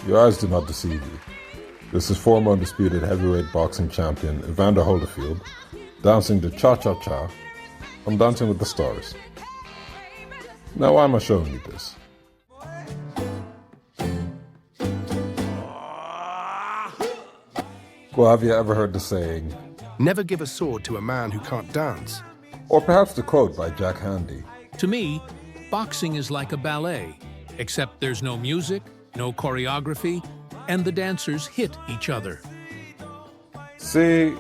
Your eyes do not deceive you. This is former undisputed heavyweight boxing champion Evander Holyfield dancing the cha-cha-cha on Dancing with the Stars. Now, why am I showing you this? Well, have you ever heard the saying, "Never give a sword to a man who can't dance"? Or perhaps the quote by Jack Handey, To me, boxing is like a ballet, except there's no music, no choreography, and the dancers hit each other. See,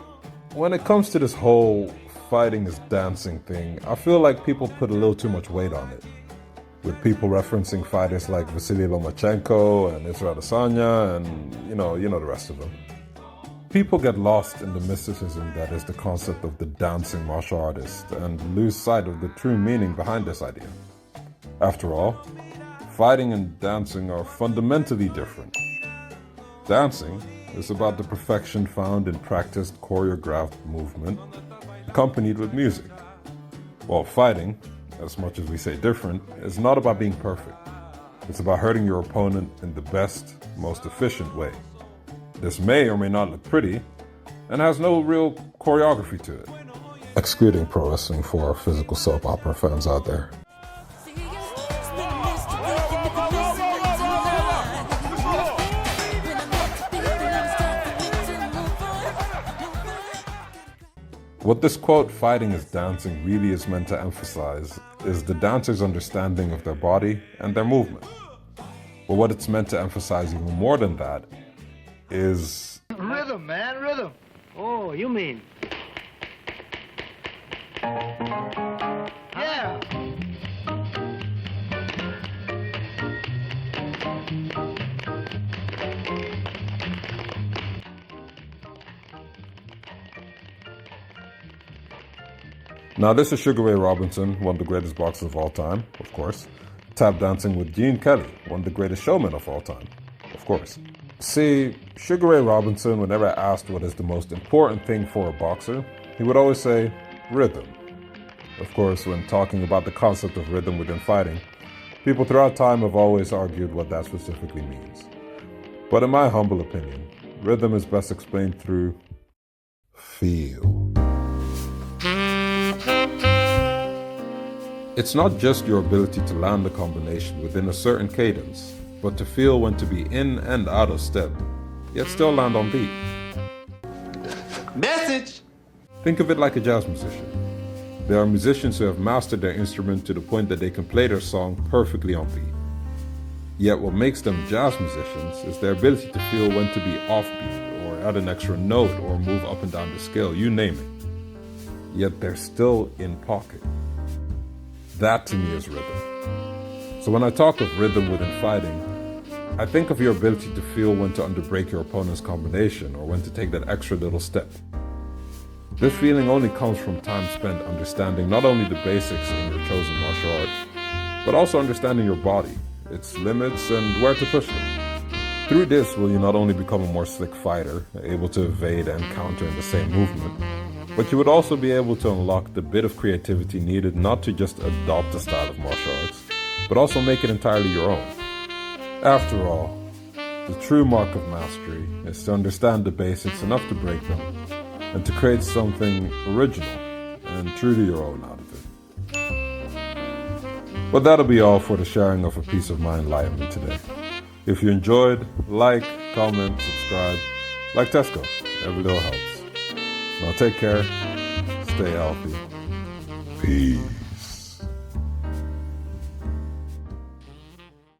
when it comes to this whole fighting is dancing thing, I feel like people put a little too much weight on it. With people referencing fighters like Vasily Lomachenko and Israel Adesanya and you know the rest of them. People get lost in the mysticism that is the concept of the dancing martial artist and lose sight of the true meaning behind this idea. After all, fighting and dancing are fundamentally different. Dancing is about the perfection found in practiced choreographed movement accompanied with music. While fighting, as much as we say different, is not about being perfect. It's about hurting your opponent in the best, most efficient way. This may or may not look pretty, and has no real choreography to it. Excluding pro wrestling for our physical soap opera fans out there. What this quote, "fighting is dancing," really is meant to emphasize is the dancer's understanding of their body and their movement. But what it's meant to emphasize even more than that is rhythm, man, rhythm. Oh, you mean? Yeah. Now, this is Sugar Ray Robinson, one of the greatest boxers of all time, of course. Tap dancing with Gene Kelly, one of the greatest showmen of all time, of course. See, Sugar Ray Robinson, whenever asked what is the most important thing for a boxer, he would always say, rhythm. Of course, when talking about the concept of rhythm within fighting, people throughout time have always argued what that specifically means. But in my humble opinion, rhythm is best explained through feel. It's not just your ability to land a combination within a certain cadence, but to feel when to be in and out of step, yet still land on beat. Message! Think of it like a jazz musician. There are musicians who have mastered their instrument to the point that they can play their song perfectly on beat. Yet what makes them jazz musicians is their ability to feel when to be offbeat, or add an extra note, or move up and down the scale, you name it. Yet they're still in pocket. That to me is rhythm. So when I talk of rhythm within fighting, I think of your ability to feel when to underbreak your opponent's combination or when to take that extra little step. This feeling only comes from time spent understanding not only the basics in your chosen martial art, but also understanding your body, its limits, and where to push them. Through this will you not only become a more slick fighter, able to evade and counter in the same movement, but you would also be able to unlock the bit of creativity needed not to just adopt a style of martial arts, but also make it entirely your own. After all, the true mark of mastery is to understand the basics enough to break them, and to create something original and true to your own out of it. But that'll be all for the sharing of a piece of my enlightenment today. If you enjoyed, like, comment, subscribe, like Tesco, every little helps. Now take care, stay healthy, peace.